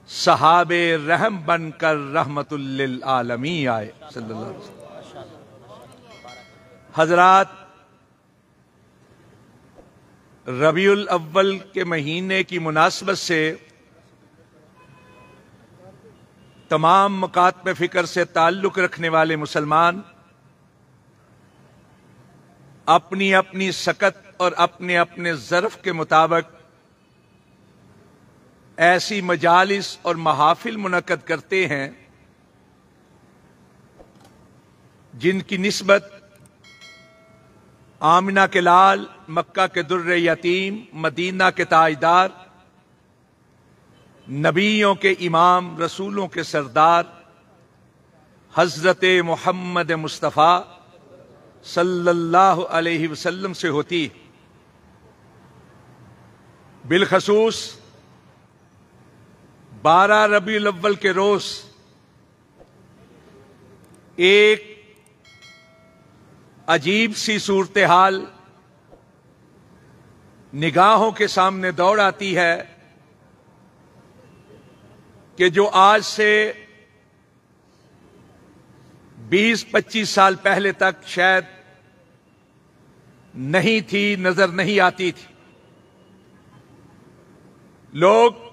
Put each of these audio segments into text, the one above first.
صحابے رحم بن کر رحمت للعالمین آئے صلی اللہ علیہ وسلم۔ حضرات، ربیع الاول کے مہینے کی مناسبت سے تمام مکاتب فکر سے تعلق رکھنے والے مسلمان اپنی اپنی سکت اور اپنے اپنے ظرف کے مطابق ایسی مجالس اور محافل منعقد کرتے ہیں جن کی نسبت آمنہ کے لال، مکہ کے در یتیم، مدینہ کے تاجدار، نبیوں کے امام، رسولوں کے سردار حضرت محمد مصطفیٰ صلی اللہ علیہ وسلم سے ہوتی۔ بالخصوص 12 ربیع الاول کے روز ایک عجیب سی صورتحال نگاہوں کے سامنے دوڑ آتی ہے کہ جو آج سے 20-25 سال پہلے تک شاید نہیں تھی، نظر نہیں آتی تھی۔ لوگ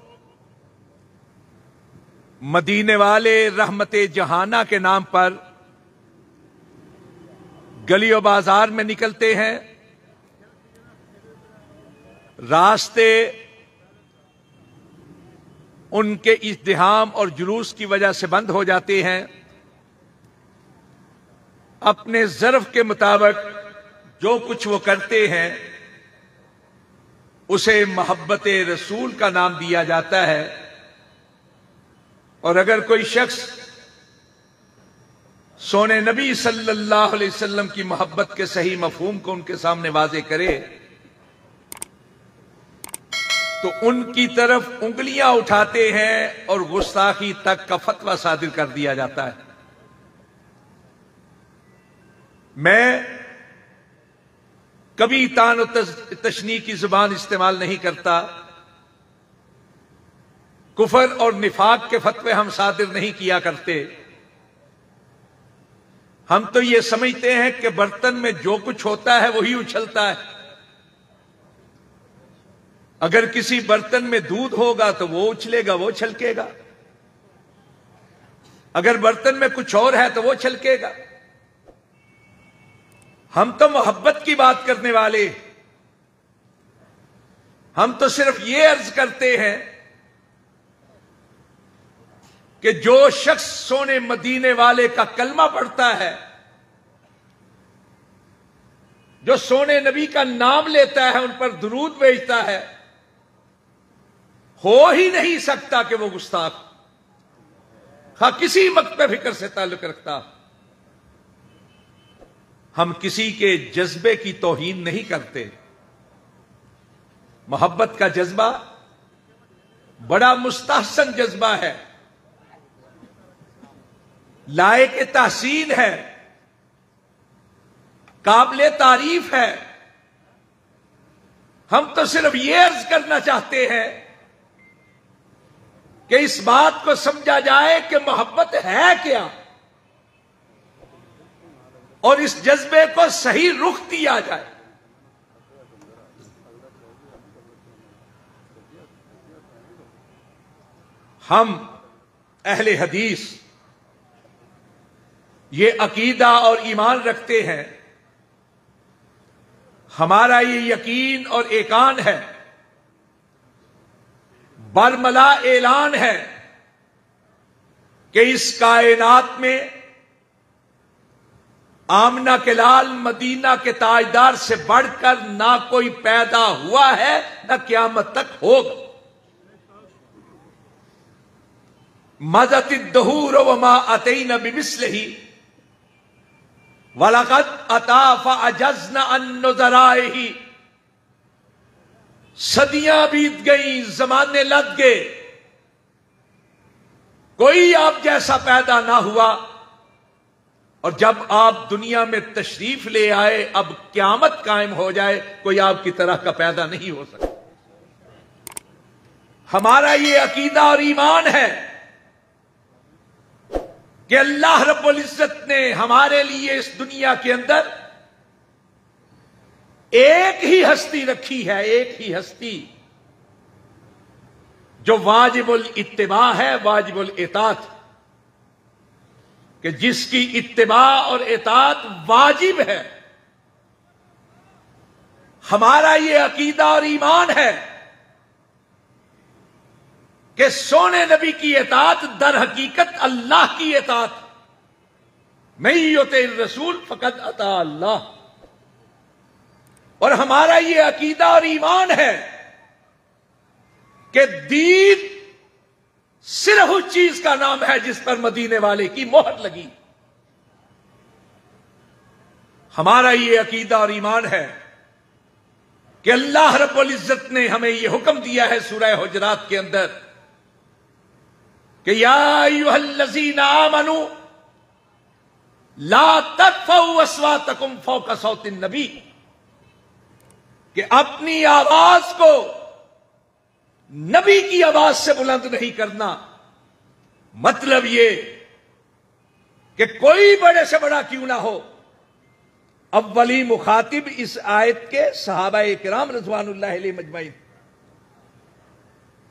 مدینے والے رحمت جہانہ کے نام پر گلی و بازار میں نکلتے ہیں، راستے ان کے ازدحام اور جلوس کی وجہ سے بند ہو جاتے ہیں۔ اپنے ظرف کے مطابق جو کچھ وہ کرتے ہیں اسے محبت رسول کا نام دیا جاتا ہے، اور اگر کوئی شخص سونے نبی صلی اللہ علیہ وسلم کی محبت کے صحیح مفہوم کو ان کے سامنے واضح کرے تو ان کی طرف انگلیاں اٹھاتے ہیں اور گستاخی تک کا فتویٰ صادر کر دیا جاتا ہے۔ میں کبھی طعن و تشنیع کی زبان استعمال نہیں کرتا، کفر اور نفاق کے فتوے ہم صادر نہیں کیا کرتے۔ ہم تو یہ سمجھتے ہیں کہ برتن میں جو کچھ ہوتا ہے وہی اچھلتا ہے۔ اگر کسی برتن میں دودھ ہوگا تو وہ اچھلے گا، وہ چھلکے گا۔ اگر برتن میں کچھ اور ہے تو وہ چھلکے گا۔ ہم تو محبت کی بات کرنے والے، ہم تو صرف یہ عرض کرتے ہیں کہ جو شخص سونے مدینے والے کا کلمہ پڑھتا ہے، جو سونے نبی کا نام لیتا ہے، ان پر درود بھیجتا ہے، ہو ہی نہیں سکتا کہ وہ گستاخ خواہ کسی مکتب فکر سے تعلق رکھتا۔ ہم کسی کے جذبے کی توہین نہیں کرتے۔ محبت کا جذبہ بڑا مستحسن جذبہ ہے، لائق تحسین ہے، قابل تعریف ہے۔ ہم تو صرف یہ عرض کرنا چاہتے ہیں کہ اس بات کو سمجھا جائے کہ محبت ہے کیا، اور اس جذبے کو صحیح رخ دیا جائے۔ ہم اہل حدیث یہ عقیدہ اور ایمان رکھتے ہیں، ہمارا یہ یقین اور ایقان ہے، برملا اعلان ہے کہ اس کائنات میں آمنہ کے لال، مدینہ کے تاجدار سے بڑھ کر نہ کوئی پیدا ہوا ہے نہ قیامت تک ہوگا۔ مضت الدہور وما اتینا بمثلہ وَلَقَدْ أَتَا فَعَجَزْنَا عَن نُذَرَائِهِ۔ صدیاں بیت گئیں، زمانے لگ گئے، کوئی آپ جیسا پیدا نہ ہوا، اور جب آپ دنیا میں تشریف لے آئے، اب قیامت قائم ہو جائے، کوئی آپ کی طرح کا پیدا نہیں ہو سکتا۔ ہمارا یہ عقیدہ اور ایمان ہے کہ اللہ رب العزت نے ہمارے لیے اس دنیا کے اندر ایک ہی ہستی رکھی ہے، ایک ہی ہستی جو واجب الاتباع ہے، واجب الاطاعت، کہ جس کی اتباع اور اطاعت واجب ہے۔ ہمارا یہ عقیدہ اور ایمان ہے کہ سونے نبی کی اطاعت در حقیقت اللہ کی اطاعت، من یطع الرسول فقد اطاع اللہ۔ اور ہمارا یہ عقیدہ اور ایمان ہے کہ دین صرف اس چیز کا نام ہے جس پر مدینے والے کی مہر لگی۔ ہمارا یہ عقیدہ اور ایمان ہے کہ اللہ رب العزت نے ہمیں یہ حکم دیا ہے سورہ حجرات کے اندر کہ یا ایھا الذین آمنوا لا ترفعوا اصواتکم فوق صوت النبی، کہ اپنی آواز کو نبی کی آواز سے بلند نہیں کرنا۔ مطلب یہ کہ کوئی بڑے سے بڑا کیوں نہ ہو، اولی مخاطب اس آیت کے صحابہ کرام رضوان اللہ علیہ مجمعین،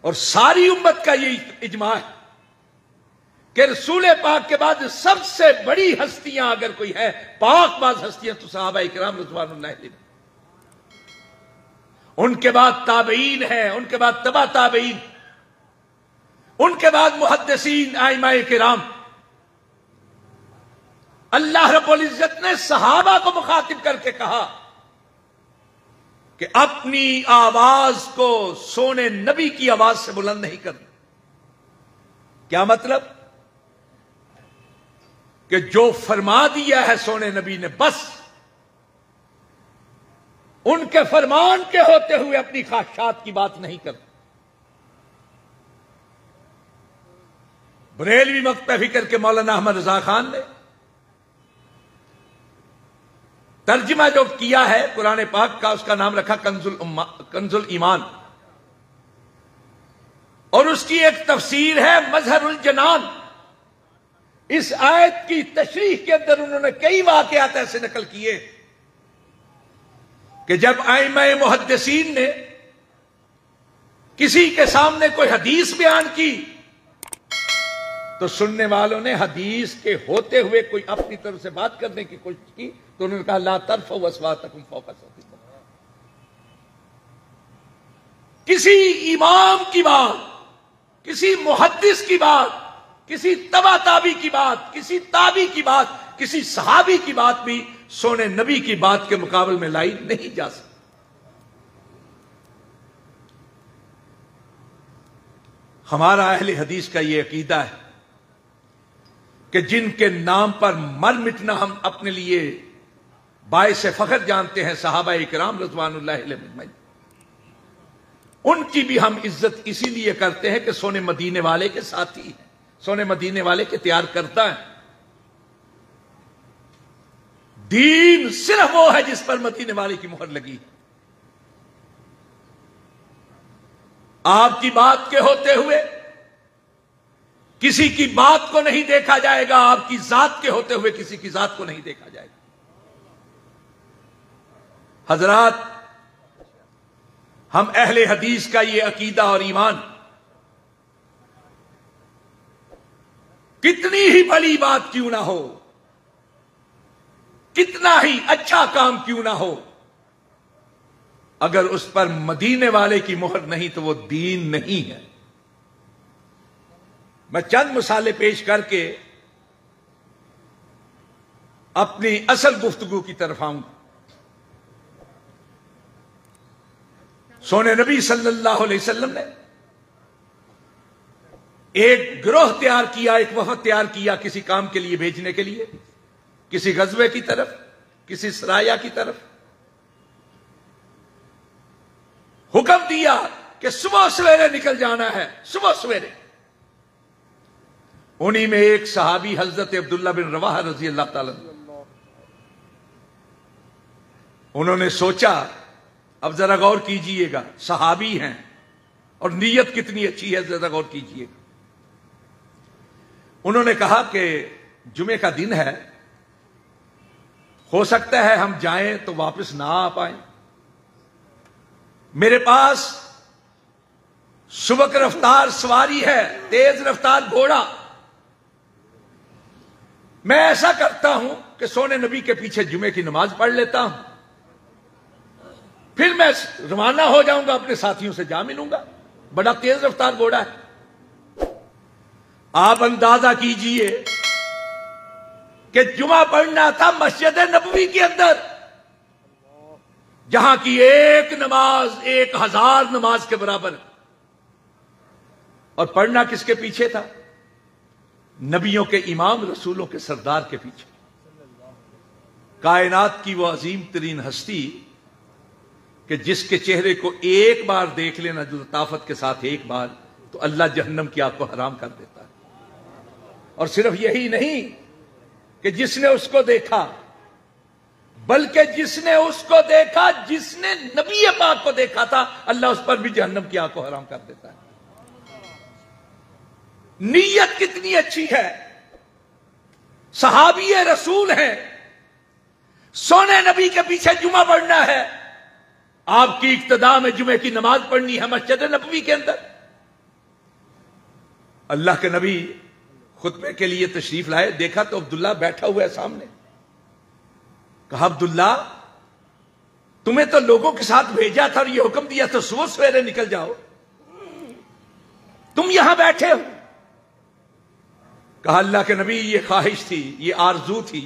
اور ساری امت کا یہ اجماع ہے کہ رسول پاک کے بعد سب سے بڑی ہستیاں اگر کوئی ہے، پاک باز ہستیاں، تو صحابہ کرام رضوان اللہ علیہ، ان کے بعد تابعین ہیں، ان کے بعد تبع تابعین، ان کے بعد محدثین ائمہ کرام۔ اللہ رب العزت نے صحابہ کو مخاطب کر کے کہا کہ اپنی آواز کو سونے نبی کی آواز سے بلند نہیں کرنا۔ کیا مطلب؟ کہ جو فرما دیا ہے سونے نبی نے، بس ان کے فرمان کے ہوتے ہوئے اپنی خواہشات کی بات نہیں کرتا۔ بریلوی مکتبہ فکر کے مولانا احمد رضا خان نے ترجمہ جو کیا ہے قرآن پاک کا، اس کا نام رکھا کنز الایمان، اور اس کی ایک تفسیر ہے مظہر الجنان۔ اس آیت کی تشریح کے اندر انہوں نے کئی واقعات ایسے نقل کیے کہ جب ائمہ محدثین نے کسی کے سامنے کوئی حدیث بیان کی تو سننے والوں نے حدیث کے ہوتے ہوئے کوئی اپنی طرف سے بات کرنے کی کوشش کی تو انہوں نے کہا لا ترفعوا اصواتکم فوق صوت النبی۔ کسی امام کی بات، کسی محدث کی بات، کسی تبع تابی کی بات، کسی تابی کی بات، کسی صحابی کی بات بھی سونے نبی کی بات کے مقابل میں لائی نہیں جا سکتی۔ ہمارا اہل حدیث کا یہ عقیدہ ہے کہ جن کے نام پر مر مٹنا ہم اپنے لیے باعث فخر جانتے ہیں، صحابہ کرام رضوان اللہ علیہ مجمعین، ان کی بھی ہم عزت اسی لیے کرتے ہیں کہ سونے مدینے والے کے ساتھی ہیں، سونے مدینے والے کے تیار کرتا ہے۔ دین صرف وہ ہے جس پر مدینے والے کی مہر لگی۔ آپ کی بات کے ہوتے ہوئے کسی کی بات کو نہیں دیکھا جائے گا، آپ کی ذات کے ہوتے ہوئے کسی کی ذات کو نہیں دیکھا جائے گا۔ حضرات، ہم اہل حدیث کا یہ عقیدہ اور ایمان کتنی ہی بڑی بات کیوں نہ ہو، کتنا ہی اچھا کام کیوں نہ ہو، اگر اس پر مدینے والے کی مہر نہیں تو وہ دین نہیں ہے۔ میں چند مثالیں پیش کر کے اپنی اصل گفتگو کی طرف آؤں گا۔ سونے نبی صلی اللہ علیہ وسلم نے ایک گروہ تیار کیا، ایک وفد تیار کیا کسی کام کے لیے بھیجنے کے لیے، کسی غزوے کی طرف، کسی سرایہ کی طرف۔ حکم دیا کہ صبح سویرے نکل جانا ہے، صبح سویرے۔ انہی میں ایک صحابی حضرت عبداللہ بن رواحہ رضی اللہ تعالی عنہ، انہوں نے سوچا، اب ذرا غور کیجئے گا، صحابی ہیں، اور نیت کتنی اچھی ہے، ذرا غور کیجئے۔ انہوں نے کہا کہ جمعے کا دن ہے، ہو سکتا ہے ہم جائیں تو واپس نہ آ پائیں، میرے پاس سبک رفتار سواری ہے، تیز رفتار گھوڑا، میں ایسا کرتا ہوں کہ سونے نبی کے پیچھے جمعے کی نماز پڑھ لیتا ہوں، پھر میں روانہ ہو جاؤں گا، اپنے ساتھیوں سے جا ملوں گا۔ بڑا تیز رفتار گھوڑا ہے۔ آپ اندازہ کیجئے کہ جمعہ پڑھنا تھا مسجد نبوی کے اندر، جہاں کی ایک نماز 1000 نماز کے برابر، اور پڑھنا کس کے پیچھے تھا؟ نبیوں کے امام، رسولوں کے سردار کے پیچھے، کائنات کی وہ عظیم ترین ہستی کہ جس کے چہرے کو ایک بار دیکھ لینا جو لطافت کے ساتھ ایک بار، تو اللہ جہنم کی آگ کو حرام کر دیتا ہے۔ اور صرف یہی نہیں کہ جس نے اس کو دیکھا، بلکہ جس نے اس کو دیکھا، جس نے نبی پاک کو دیکھا تھا، اللہ اس پر بھی جہنم کی آگ کو حرام کر دیتا ہے۔ نیت کتنی اچھی ہے، صحابی رسول ہیں، سونے نبی کے پیچھے جمعہ پڑھنا ہے، آپ کی اقتداء میں جمعے کی نماز پڑھنی ہے مسجد نبوی کے اندر۔ اللہ کے نبی خطبے کے لیے تشریف لائے، دیکھا تو عبداللہ بیٹھا ہوا ہے سامنے۔ کہا عبداللہ، تمہیں تو لوگوں کے ساتھ بھیجا تھا اور یہ حکم دیا تو صبح سویرے نکل جاؤ، تم یہاں بیٹھے ہو۔ کہا اللہ کے نبی، یہ خواہش تھی، یہ آرزو تھی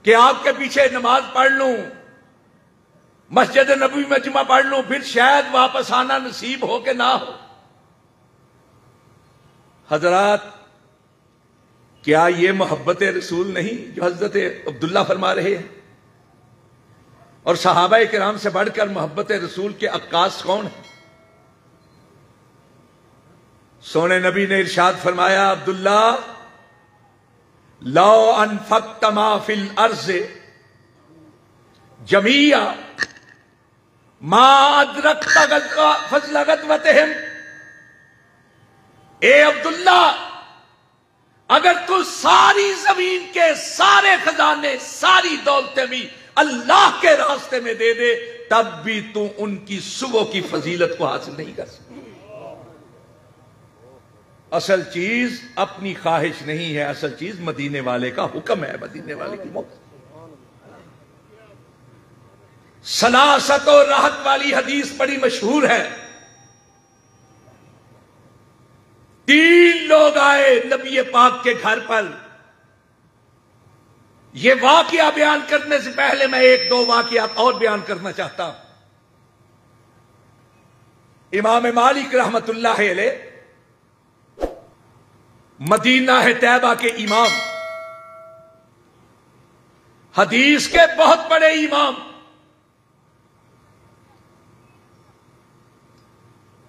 کہ آپ کے پیچھے نماز پڑھ لوں، مسجد نبوی میں جمعہ پڑھ لوں، پھر شاید واپس آنا نصیب ہو کہ نہ ہو۔ حضرات، کیا یہ محبت رسول نہیں جو حضرت عبداللہ فرما رہے ہیں؟ اور صحابہ کرام سے بڑھ کر محبت رسول کے عکاس کون ہیں؟ سونے نبی نے ارشاد فرمایا، عبداللہ، لو انفقت ما فی الارض جمیعا ما ادرکت فضل غزوتہم۔ اے عبداللہ، اگر تو ساری زمین کے سارے خزانے، ساری دولتیں بھی اللہ کے راستے میں دے دے، تب بھی تو ان کی صبح کی فضیلت کو حاصل نہیں کر سکتا۔ اصل چیز اپنی خواہش نہیں ہے، اصل چیز مدینے والے کا حکم ہے، مدینے والے کی موت۔ سلاست و راحت والی حدیث بڑی مشہور ہے۔ 3 لوگ آئے نبی پاک کے گھر پر۔ یہ واقعہ بیان کرنے سے پہلے میں 1-2 واقعات اور بیان کرنا چاہتا ہوں۔ امام مالک رحمت اللہ علیہ، مدینہ طیبہ کے امام، حدیث کے بہت بڑے امام،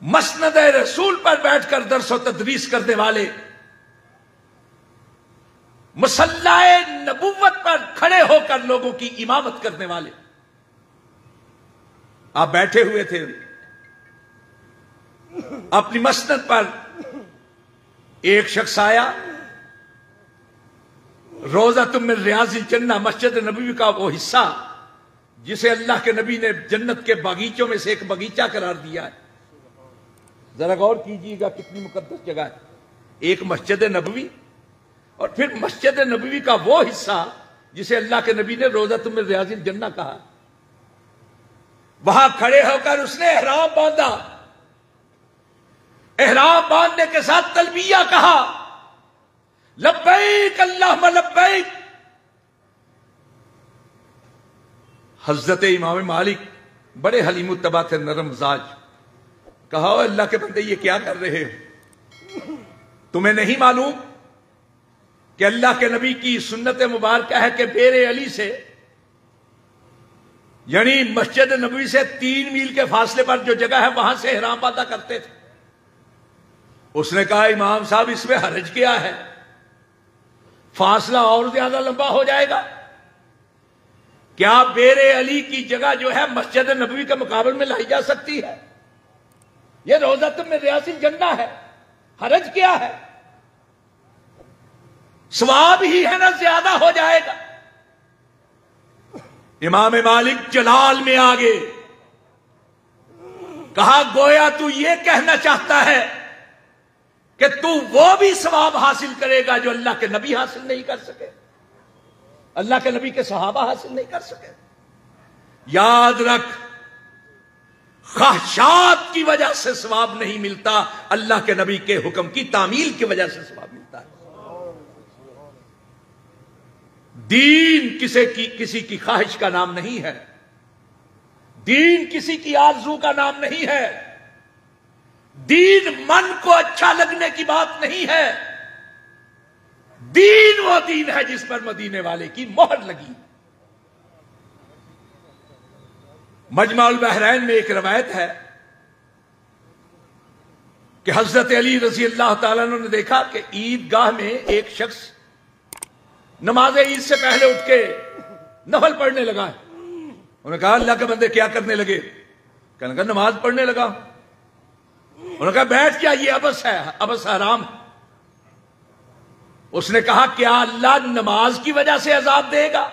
مسند رسول پر بیٹھ کر درس و تدریس کرنے والے، مصلی نبوت پر کھڑے ہو کر لوگوں کی امامت کرنے والے، آپ بیٹھے ہوئے تھے اپنی مسند پر۔ ایک شخص آیا، روضۃ من ریاض الجنہ، مسجد نبوی کا وہ حصہ جسے اللہ کے نبی نے جنت کے باغیچوں میں سے ایک باغیچہ قرار دیا ہے۔ ذرا غور کیجیے گا کتنی مقدس جگہ ہے، ایک مسجد نبوی اور پھر مسجد نبوی کا وہ حصہ جسے اللہ کے نبی نے روضۃ من ریاض الجنہ کہا۔ وہاں کھڑے ہو کر اس نے احرام باندھا، احرام باندھنے کے ساتھ تلبیہ کہا، لبیک اللہم لبیک۔ حضرت امام مالک بڑے حلیم الطبع تھے، نرم مزاج، کہا او اللہ کے بندے، یہ کیا کر رہے ہو؟ تمہیں نہیں معلوم کہ اللہ کے نبی کی سنت مبارکہ ہے کہ بیر علی سے، یعنی مسجد نبوی سے 3 میل کے فاصلے پر جو جگہ ہے وہاں سے احرام باندھا کرتے تھے۔ اس نے کہا امام صاحب، اس میں حرج کیا ہے؟ فاصلہ اور زیادہ لمبا ہو جائے گا۔ کیا بیر علی کی جگہ جو ہے مسجد نبوی کے مقابل میں لائی جا سکتی ہے؟ یہ روضۃ من ریاض الجنہ ہے، حرج کیا ہے؟ ثواب ہی ہے نا، زیادہ ہو جائے گا۔ امام مالک جلال میں آگے کہا گویا تو یہ کہنا چاہتا ہے کہ تو وہ بھی ثواب حاصل کرے گا جو اللہ کے نبی حاصل نہیں کر سکے، اللہ کے نبی کے صحابہ حاصل نہیں کر سکے۔ یاد رکھ، خواہشات کی وجہ سے ثواب نہیں ملتا، اللہ کے نبی کے حکم کی تعمیل کی وجہ سے ثواب ملتا ہے۔ دین کسی کی خواہش کا نام نہیں ہے، دین کسی کی آرزو کا نام نہیں ہے، دین من کو اچھا لگنے کی بات نہیں ہے، دین وہ دین ہے جس پر مدینے والے کی مہر لگی۔ مجمع البحرین میں ایک روایت ہے کہ حضرت علی رضی اللہ تعالیٰ عنہ نے دیکھا کہ عیدگاہ میں ایک شخص نماز عید سے پہلے اٹھ کے نفل پڑھنے لگا ہے۔ انہوں نے کہا اللہ کے بندے کیا کرنے لگے؟ کہنے لگا نماز پڑھنے لگا۔ انہوں نے کہا بیٹھ جا، یہ ابس ہے، ابس حرام ہے۔ اس نے کہا کیا اللہ نماز کی وجہ سے عذاب دے گا؟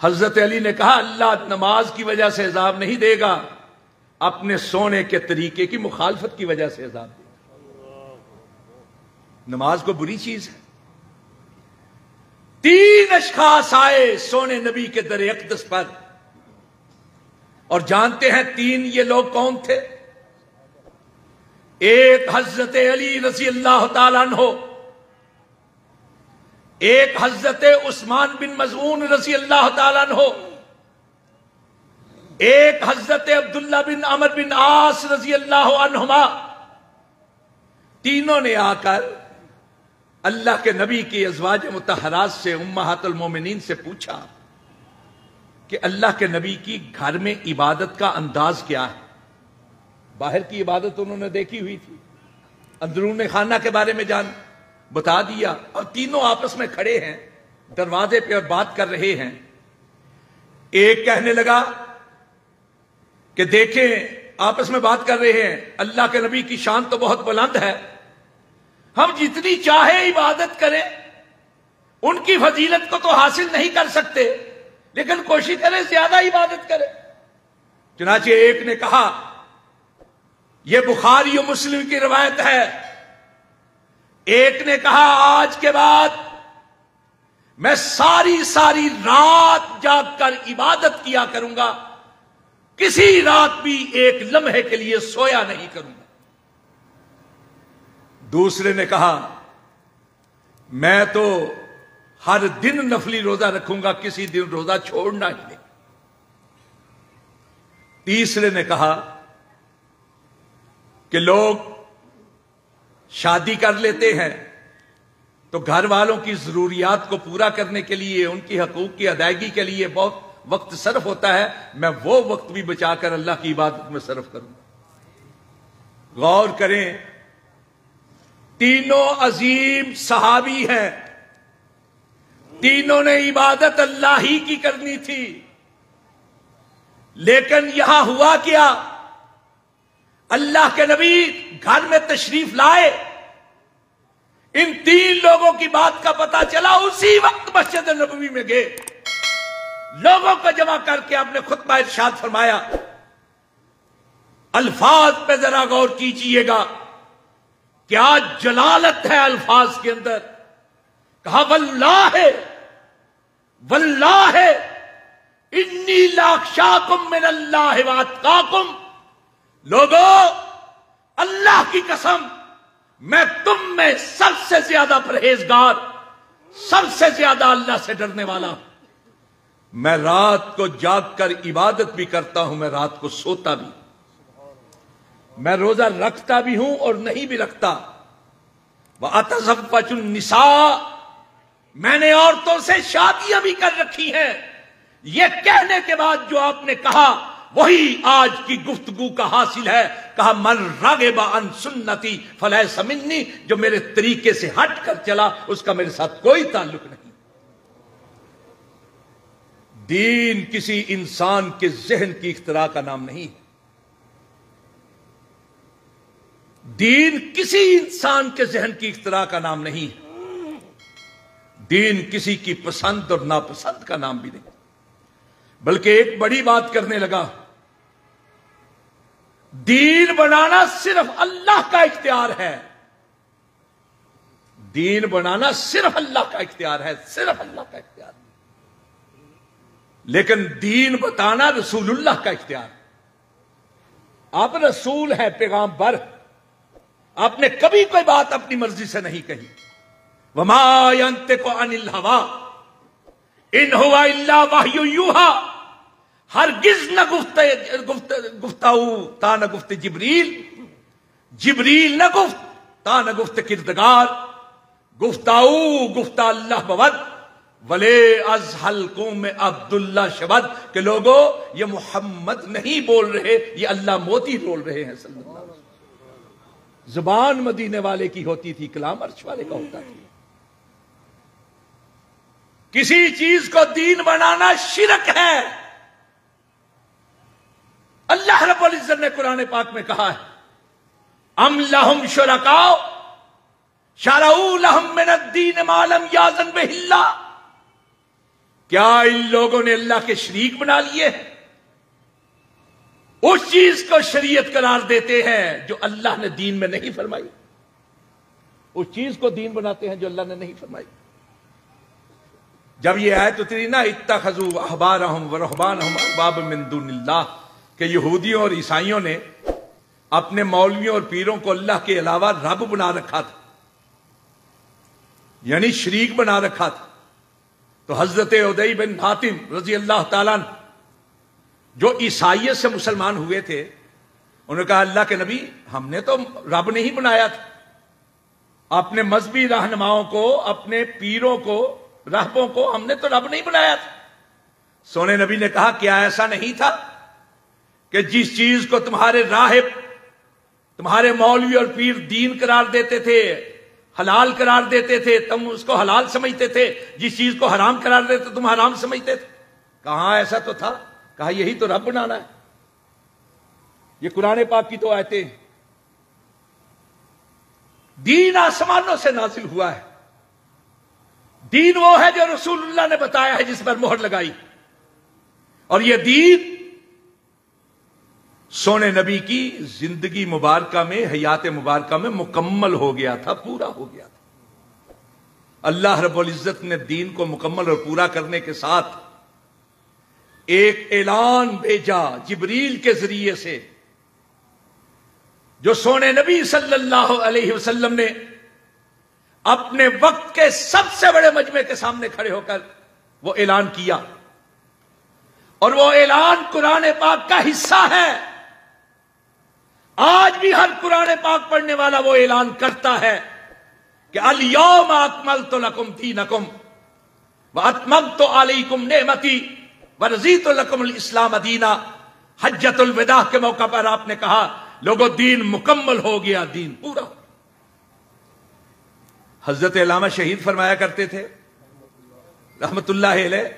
حضرت علی نے کہا اللہ نماز کی وجہ سے عذاب نہیں دے گا، اپنے سونے کے طریقے کی مخالفت کی وجہ سے عذاب دے گا۔ نماز کو بری چیز ہے۔ 3 اشخاص آئے سونے نبی کے در اقدس پر، اور جانتے ہیں 3 یہ لوگ کون تھے؟ ایک حضرت علی رضی اللہ تعالیٰ عنہ، ایک حضرت عثمان بن مظعون رضی اللہ تعالیٰ عنہ، ایک حضرت عبداللہ بن عمر بن عاص رضی اللہ عنہما۔ تینوں نے آ کر اللہ کے نبی کی ازواج مطہرات سے، امہات المومنین سے پوچھا کہ اللہ کے نبی کی گھر میں عبادت کا انداز کیا ہے؟ باہر کی عبادت انہوں نے دیکھی ہوئی تھی، اندرون خانہ کے بارے میں بتا دیا، اور تینوں آپس میں کھڑے ہیں دروازے پہ اور بات کر رہے ہیں۔ ایک کہنے لگا کہ دیکھیں آپس میں بات کر رہے ہیں، اللہ کے نبی کی شان تو بہت بلند ہے، ہم جتنی چاہے عبادت کریں ان کی فضیلت کو تو حاصل نہیں کر سکتے، لیکن کوشش کریں زیادہ عبادت کریں۔ چنانچہ ایک نے کہا، یہ بخاری و مسلم کی روایت ہے، ایک نے کہا آج کے بعد میں ساری رات جاگ کر عبادت کیا کروں گا، کسی رات بھی ایک لمحے کے لیے سویا نہیں کروں گا۔ دوسرے نے کہا میں تو ہر دن نفلی روزہ رکھوں گا، کسی دن روزہ چھوڑنا ہی نہیں۔ تیسرے نے کہا کہ لوگ شادی کر لیتے ہیں تو گھر والوں کی ضروریات کو پورا کرنے کے لیے، ان کی حقوق کی ادائیگی کے لیے بہت وقت صرف ہوتا ہے، میں وہ وقت بھی بچا کر اللہ کی عبادت میں صرف کروں گا۔ غور کریں، تینوں عظیم صحابی ہیں، تینوں نے عبادت اللہ ہی کی کرنی تھی، لیکن یہاں ہوا کیا؟ اللہ کے نبی گھر میں تشریف لائے، ان 3 لوگوں کی بات کا پتہ چلا، اسی وقت مسجد نبوی میں گئے، لوگوں کو جمع کر کے آپ نے خطبہ ارشاد فرمایا۔ الفاظ پہ ذرا غور کیجئے گا، کیا جلالت ہے الفاظ کے اندر۔ کہا واللہ واللہ انی لاخشاکم من اللہ واتقاکم، لوگوں اللہ کی قسم میں تم میں سب سے زیادہ پرہیزگار، سب سے زیادہ اللہ سے ڈرنے والا ہوں۔ میں رات کو جاگ کر عبادت بھی کرتا ہوں، میں رات کو سوتا بھی، میں روزہ رکھتا بھی ہوں اور نہیں بھی رکھتا۔ وَأَتَزَوَّجُ النِّسَاءَ، میں نے عورتوں سے شادیاں بھی کر رکھی ہیں۔ یہ کہنے کے بعد جو آپ نے کہا وہی آج کی گفتگو کا حاصل ہے۔ کہا من رغب عن سنتی فلیس منی، جو میرے طریقے سے ہٹ کر چلا اس کا میرے ساتھ کوئی تعلق نہیں۔ دین کسی انسان کے ذہن کی اختراع کا نام نہیں۔ دین کسی انسان کے ذہن کی اختراع کا نام نہیں ہے، دین کسی کی پسند اور ناپسند کا نام بھی نہیں، بلکہ ایک بڑی بات کرنے لگا، دین بنانا صرف اللہ کا اختیار ہے، دین بنانا صرف اللہ کا اختیار ہے، صرف اللہ کا اختیار ہے، لیکن دین بتانا رسول اللہ کا اختیار ہے۔ آپ رسول ہیں، پیغامبر، آپ نے کبھی کوئی بات اپنی مرضی سے نہیں کہی۔ وَمَا يَنْطِقُ عَنِ الْهَوَىٰ إِنْ هُوَ إِلَّا وَحْيٌ يُوحَىٰ، ہرگز نہ گفتاؤ تا نہ گفت جبریل نہ گفت تا نہ گفت کردگار، گفتاؤ گفتہ اللہ بود ولے از حلقوں میں عبداللہ شبد، کہ لوگوں یہ محمد نہیں بول رہے، یہ اللہ موتی بول رہے ہیں صلی اللہ علیہ وسلم۔ زبان مدینے والے کی ہوتی تھی، کلام عرش والے کا ہوتا تھا۔ کسی چیز کو دین بنانا شرک ہے۔ اللہ رب العزت نے قرآن پاک میں کہا ہے، ام لہم شرکاء شرعوا لہم من الدین ما لم یأذن بہ اللہ، کیا ان لوگوں نے اللہ کے شریک بنا لیے ہیں، اس چیز کو شریعت قرار دیتے ہیں جو اللہ نے دین میں نہیں فرمائی، اس چیز کو دین بناتے ہیں جو اللہ نے نہیں فرمائی۔ جب یہ آیت اتری نا، اتخذوا احبارہم ورہبانہم اربابا من دون اللہ، کہ یہودیوں اور عیسائیوں نے اپنے مولویوں اور پیروں کو اللہ کے علاوہ رب بنا رکھا تھا، یعنی شریک بنا رکھا تھا، تو حضرت عدی بن حاتم رضی اللہ تعالیٰ عنہ جو عیسائیت سے مسلمان ہوئے تھے، انہوں نے کہا اللہ کے نبی، ہم نے تو رب نہیں بنایا تھا، اپنے مذہبی رہنماؤں کو، اپنے پیروں کو، راہبوں کو ہم نے تو رب نہیں بنایا تھا۔ سونے نبی نے کہا کیا ایسا نہیں تھا کہ جس چیز کو تمہارے راہب، تمہارے مولوی اور پیر دین قرار دیتے تھے، حلال قرار دیتے تھے، تم اس کو حلال سمجھتے تھے، جس چیز کو حرام قرار دیتے تم حرام سمجھتے تھے؟ کہاں ایسا تو تھا، کہا یہی تو رب بنانا ہے۔ یہ قرآن پاک کی تو آیتیں، دین آسمانوں سے نازل ہوا ہے، دین وہ ہے جو رسول اللہ نے بتایا ہے، جس پر مہر لگائی، اور یہ دین سونے نبی کی زندگی مبارکہ میں، حیات مبارکہ میں مکمل ہو گیا تھا، پورا ہو گیا تھا۔ اللہ رب العزت نے دین کو مکمل اور پورا کرنے کے ساتھ ایک اعلان بھیجا جبریل کے ذریعے سے، جو سونے نبی صلی اللہ علیہ وسلم نے اپنے وقت کے سب سے بڑے مجمع کے سامنے کھڑے ہو کر وہ اعلان کیا، اور وہ اعلان قرآن پاک کا حصہ ہے۔ آج بھی ہر قرآن پاک پڑھنے والا وہ اعلان کرتا ہے کہ الیوم اکملت لکم دینکم واتممت علیکم نعمتی ورضیت لکم الاسلام دینا۔ حجۃ الوداع کے موقع پر آپ نے کہا لوگوں دین مکمل ہو گیا، دین پورا ہو گیا۔ حضرت علامہ شہید فرمایا کرتے تھے رحمت اللہ علیہ،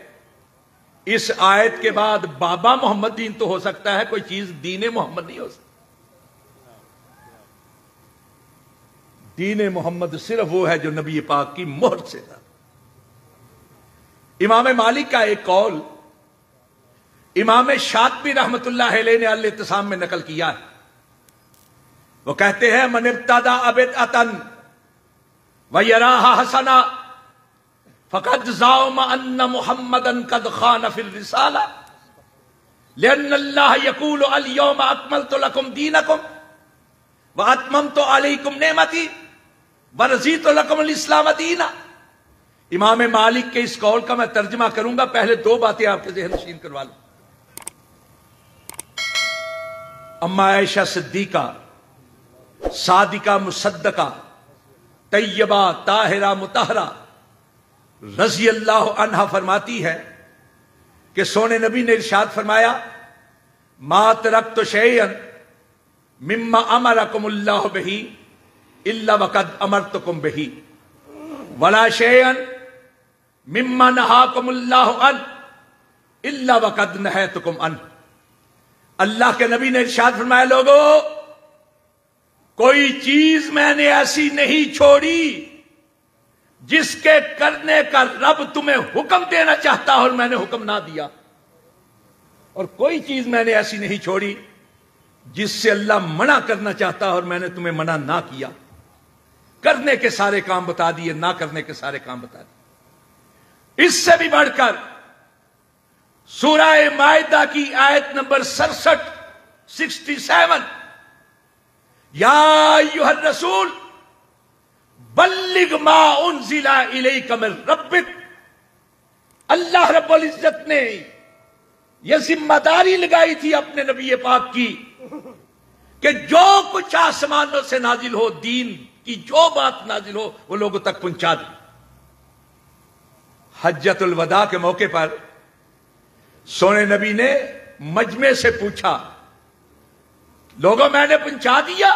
اس آیت کے بعد بابا محمد دین تو ہو سکتا ہے، کوئی چیز دین محمد نہیں ہو سکتی۔ دین محمد صرف وہ ہے جو نبی پاک کی مہر سے تھا۔ امام مالک کا ایک قول امام شاطبی رحمت اللہ علیہ نے الاعتصام میں نقل کیا ہے، وہ کہتے ہیں من ابتدع بدعۃ ویراھا حسنہ فقد زعم ان محمدا قد خان فی الرسالہ لان اللہ یقول الیوم اکملت لکم دینکم واتممت علیکم نعمتی ورضیت لکم الاسلام دینا۔ امام مالک کے اس قول کا میں ترجمہ کروں گا، پہلے دو باتیں آپ کے ذہن نشین کروا لوں۔ اما عائشہ صدیقہ صادقہ مصدقہ طیبہ طاہرہ مطہرہ رضی اللہ عنہا فرماتی ہے کہ سونے نبی نے ارشاد فرمایا ما ترکت شیئا مما امرکم اللہ بہ الا وقد امرتکم بہ ولا شیئا مما نہاکم اللہ عنہ الا وقد نہیتکم عنہ۔ اللہ کے نبی نے ارشاد فرمایا لوگو کوئی چیز میں نے ایسی نہیں چھوڑی جس کے کرنے کا رب تمہیں حکم دینا چاہتا اور میں نے حکم نہ دیا، اور کوئی چیز میں نے ایسی نہیں چھوڑی جس سے اللہ منع کرنا چاہتا اور میں نے تمہیں منع نہ کیا۔ کرنے کے سارے کام بتا دیے، نہ کرنے کے سارے کام بتا دیے۔ اس سے بھی بڑھ کر سورہ مائدہ کی آیت نمبر 67 یا ایھا الرسول بلغ ما انزل الیک من ربک، اللہ رب العزت نے یہ ذمہ داری لگائی تھی اپنے نبی پاک کی کہ جو کچھ آسمانوں سے نازل ہو، دین کی جو بات نازل ہو وہ لوگوں تک پہنچا دی۔ حجۃ الوداع کے موقع پر سونے نبی نے مجمع سے پوچھا، لوگوں میں نے پہنچا دیا؟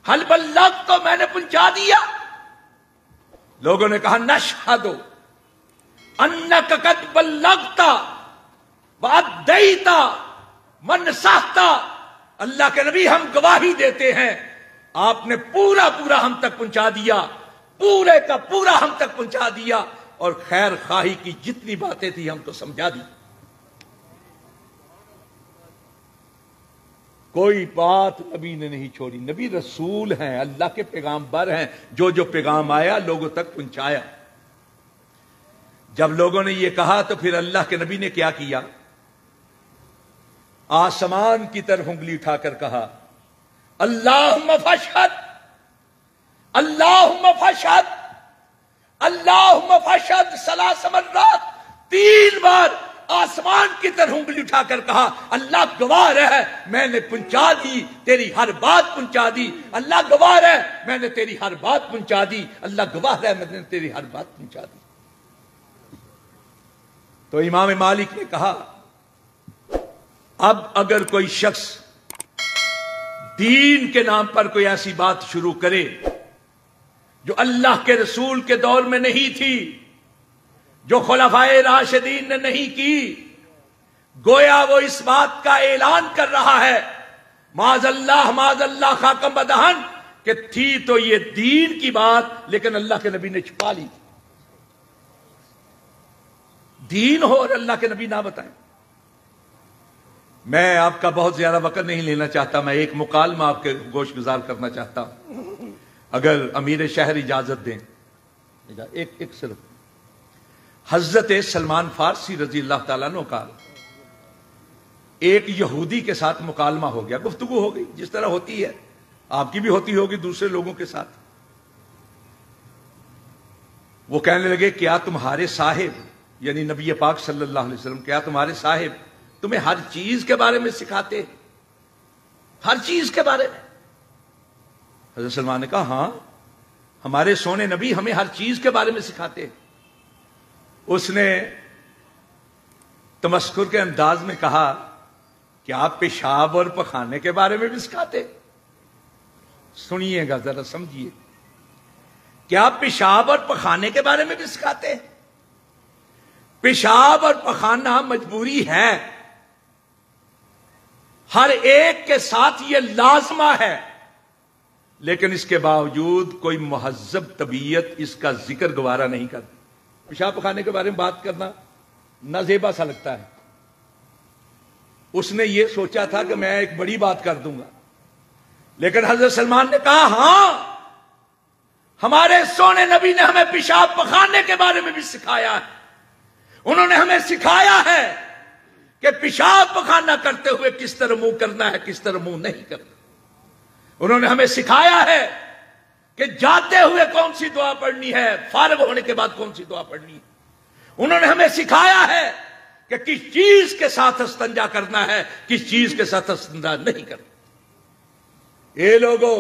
حل بلغت، تو میں نے پہنچا دیا؟ لوگوں نے کہا نشہد انک قد بلغت وادیت ونصحت، اللہ کے نبی ہم گواہی دیتے ہیں آپ نے پورا ہم تک پہنچا دیا، پورے کا پورا ہم تک پہنچا دیا، اور خیر خواہی کی جتنی باتیں تھی ہم کو سمجھا دی۔ کوئی بات نبی نے نہیں چھوڑی۔ نبی رسول ہیں، اللہ کے پیغامبر ہیں، جو پیغام آیا لوگوں تک پہنچایا۔ جب لوگوں نے یہ کہا تو پھر اللہ کے نبی نے کیا کیا؟ آسمان کی طرف انگلی اٹھا کر کہا اللہم فاشہد، اللہم فاشہد، اللہم فاشہد، 3 مرات، 3 بار آسمان کی طرف انگلی اٹھا کر کہا اللہ گواہ ہے میں نے پہنچا دی، تیری ہر بات پہنچا دی، اللہ گواہ ہے میں نے تیری ہر بات پہنچا دی، اللہ گواہ ہے میں نے تیری ہر بات پہنچا دی۔ تو امام مالک نے کہا اب اگر کوئی شخص دین کے نام پر کوئی ایسی بات شروع کرے جو اللہ کے رسول کے دور میں نہیں تھی، جو خلفائے راشدین نے نہیں کی، گویا وہ اس بات کا اعلان کر رہا ہے معاذ اللہ خاکم بدہن کہ تھی تو یہ دین کی بات لیکن اللہ کے نبی نے چھپا لی۔ دین ہو اور اللہ کے نبی نہ بتائیں۔ میں آپ کا بہت زیادہ وقت نہیں لینا چاہتا، میں ایک مکالمہ آپ کے گوش گزار کرنا چاہتا ہوں، اگر امیر شہر اجازت دیں۔ ایک صرف حضرت سلمان فارسی رضی اللہ تعالیٰ عنہ کا ایک یہودی کے ساتھ مکالمہ ہو گیا، گفتگو ہو گئی، جس طرح ہوتی ہے، آپ کی بھی ہوتی ہوگی دوسرے لوگوں کے ساتھ۔ وہ کہنے لگے کیا تمہارے صاحب یعنی نبی پاک صلی اللہ علیہ وسلم، کیا تمہارے صاحب تمہیں ہر چیز کے بارے میں سکھاتے؟ ہر چیز کے بارے میں؟ حضرت سلمان نے کہا ہاں، ہمارے سونے نبی ہمیں ہر چیز کے بارے میں سکھاتے۔ اس نے تمسخر کے انداز میں کہا کہ آپ پیشاب اور پخانے کے بارے میں بھی سکھاتے؟ سنیے گا ذرا، سمجھیے، کیا آپ پیشاب اور پخانے کے بارے میں بھی سکھاتے؟ پیشاب اور پخانا مجبوری ہے، ہر ایک کے ساتھ یہ لازمہ ہے، لیکن اس کے باوجود کوئی مہذب طبیعت اس کا ذکر گوارا نہیں کرتی۔ پیشاب پخانے کے بارے میں بات کرنا نازیبا سا لگتا ہے۔ اس نے یہ سوچا تھا کہ میں ایک بڑی بات کر دوں گا، لیکن حضرت سلمان نے کہا ہاں، ہمارے سونے نبی نے ہمیں پیشاب پخانے کے بارے میں بھی سکھایا ہے۔ انہوں نے ہمیں سکھایا ہے کہ پیشاب پخانہ کرتے ہوئے کس طرح منہ کرنا ہے، کس طرح منہ نہیں کرنا۔ انہوں نے ہمیں سکھایا ہے کہ جاتے ہوئے کون سی دعا پڑھنی ہے، فارغ ہونے کے بعد کون سی دعا پڑھنی ہے۔ انہوں نے ہمیں سکھایا ہے کہ کس چیز کے ساتھ استنجا کرنا ہے، کس چیز کے ساتھ استنجا نہیں کرنا۔ اے لوگوں،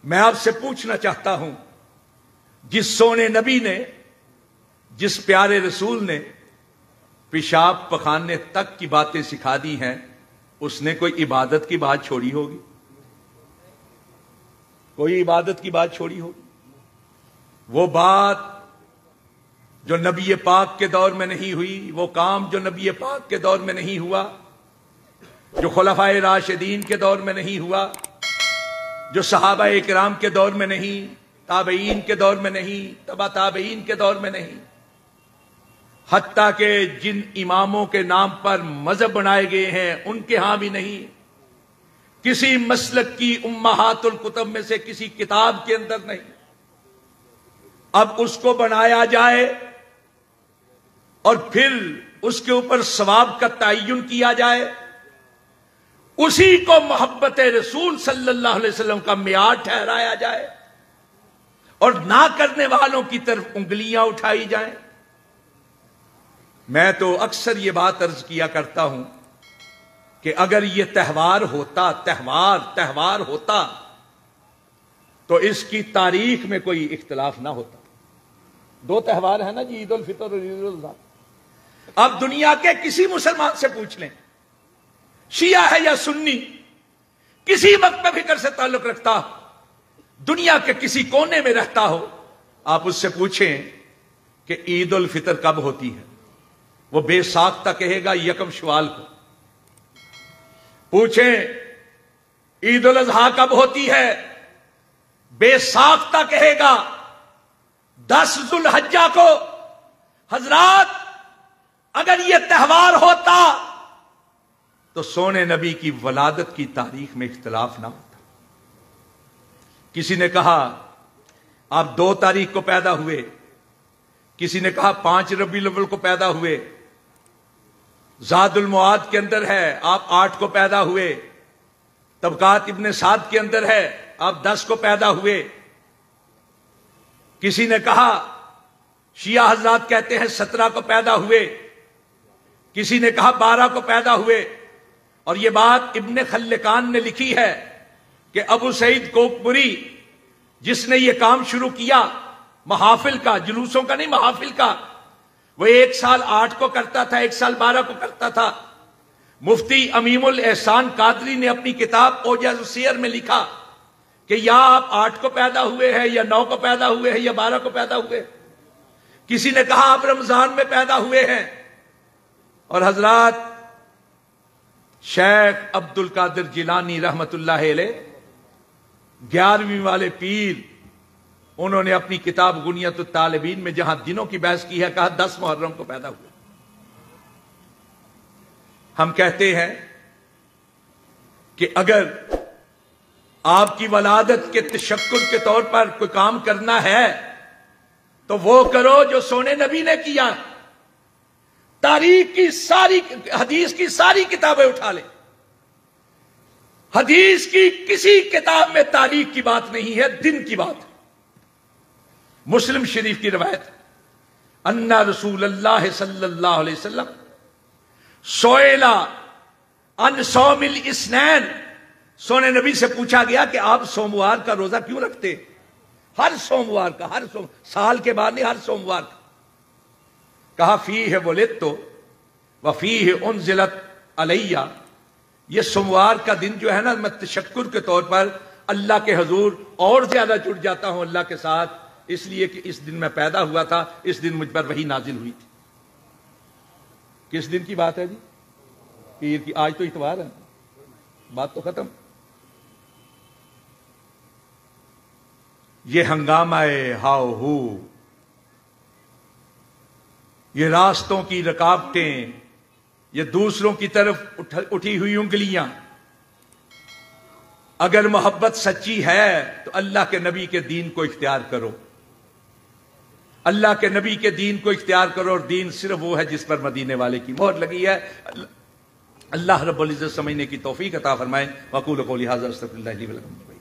میں آپ سے پوچھنا چاہتا ہوں، جس سونے نبی نے، جس پیارے رسول نے پیشاب پخانے تک کی باتیں سکھا دی ہیں، اس نے کوئی عبادت کی بات چھوڑی ہوگی؟ کوئی عبادت کی بات چھوڑی ہوگی؟ وہ بات جو نبی پاک کے دور میں نہیں ہوئی، وہ کام جو نبی پاک کے دور میں نہیں ہوا، جو خلفائے راشدین کے دور میں نہیں ہوا، جو صحابہ اکرام کے دور میں نہیں، تابعین کے دور میں نہیں، تبع تابعین کے دور میں نہیں، حتیٰ کہ جن اماموں کے نام پر مذہب بنائے گئے ہیں ان کے ہاں بھی نہیں، کسی مسلک کی امہات الکتب میں سے کسی کتاب کے اندر نہیں۔ اب اس کو بنایا جائے اور پھر اس کے اوپر ثواب کا تعین کیا جائے، اسی کو محبت رسول صلی اللہ علیہ وسلم کا معیار ٹھہرایا جائے اور نہ کرنے والوں کی طرف انگلیاں اٹھائی جائیں۔ میں تو اکثر یہ بات عرض کیا کرتا ہوں کہ اگر یہ تہوار ہوتا تو اس کی تاریخ میں کوئی اختلاف نہ ہوتا۔ دو تہوار ہیں نا جی، عید الفطر اور عید الاضحیٰ۔ اب دنیا کے کسی مسلمان سے پوچھ لیں، شیعہ ہے یا سنی، کسی وقت میں فکر سے تعلق رکھتا، دنیا کے کسی کونے میں رہتا ہو، آپ اس سے پوچھیں کہ عید الفطر کب ہوتی ہے، وہ بے ساختہ کہے گا یکم شوال کو۔ پوچھیں عید الاضحیٰ کب ہوتی ہے، بے ساختہ کہے گا 10 ذو الحجہ کو۔ حضرات اگر یہ تہوار ہوتا تو سونے نبی کی ولادت کی تاریخ میں اختلاف نہ ہوتا۔ کسی نے کہا آپ 2 تاریخ کو پیدا ہوئے، کسی نے کہا 5 ربیع الاول کو پیدا ہوئے، زاد المعاد کے اندر ہے آپ 8 کو پیدا ہوئے، طبقات ابن سعد کے اندر ہے آپ 10 کو پیدا ہوئے۔ کسی نے کہا شیعہ حضرات کہتے ہیں 17 کو پیدا ہوئے، کسی نے کہا 12 کو پیدا ہوئے۔ اور یہ بات ابن خلقان نے لکھی ہے کہ ابو سعید کوکبری جس نے یہ کام شروع کیا محافل کا، جلوسوں کا نہیں، محافل کا، وہ 1 سال 8 کو کرتا تھا، 1 سال 12 کو کرتا تھا۔ مفتی امیم الاحسان قادری نے اپنی کتاب اوجاز السیر میں لکھا کہ یا آپ 8 کو پیدا ہوئے ہیں یا 9 کو پیدا ہوئے ہیں یا 12 کو پیدا ہوئے۔ کسی نے کہا آپ رمضان میں پیدا ہوئے ہیں۔ اور حضرات شیخ عبد القادر جیلانی رحمت اللہ علیہ 11ویں والے پیر، انہوں نے اپنی کتاب غنیت الطالبین میں جہاں دنوں کی بحث کی ہے کہا 10 محرم کو پیدا ہوئے۔ ہم کہتے ہیں کہ اگر آپ کی ولادت کے تشکر کے طور پر کوئی کام کرنا ہے تو وہ کرو جو سونے نبی نے کیا۔ تاریخ کی ساری، حدیث کی ساری کتابیں اٹھا لیں، حدیث کی کسی کتاب میں تاریخ کی بات نہیں ہے، دن کی بات ہے۔ مسلم شریف کی روایت ان رسول اللہ صلی اللہ علیہ وسلم سئل عن صوم الاثنین، سونے نبی سے پوچھا گیا کہ آپ سوموار کا روزہ کیوں رکھتے؟ ہر سوموار کا، سال کے بعد نہیں، ہر سوموار کا۔ کہا فیہ ولدت وفیہ انزلت علیہ، یہ سوموار کا دن جو ہے نا، میں تشکر کے طور پر اللہ کے حضور اور زیادہ جڑ جاتا ہوں اللہ کے ساتھ، اس لیے کہ اس دن میں پیدا ہوا تھا، اس دن مجھ پر وحی نازل ہوئی تھی۔ کس دن کی بات ہے جی؟ پیر کی۔ آج تو اتوار ہے، بات تو ختم۔ یہ ہنگامہ ہاؤ ہو، یہ راستوں کی رکاوٹیں، یہ دوسروں کی طرف اٹھی ہوئی انگلیاں، اگر محبت سچی ہے تو اللہ کے نبی کے دین کو اختیار کرو، اللہ کے نبی کے دین کو اختیار کرو، اور دین صرف وہ ہے جس پر مدینے والے کی مہر لگی ہے۔ اللہ رب العزت سمجھنے کی توفیق عطا فرمائے۔ وقول قولی ھذا استغفر اللہ لی ولکم۔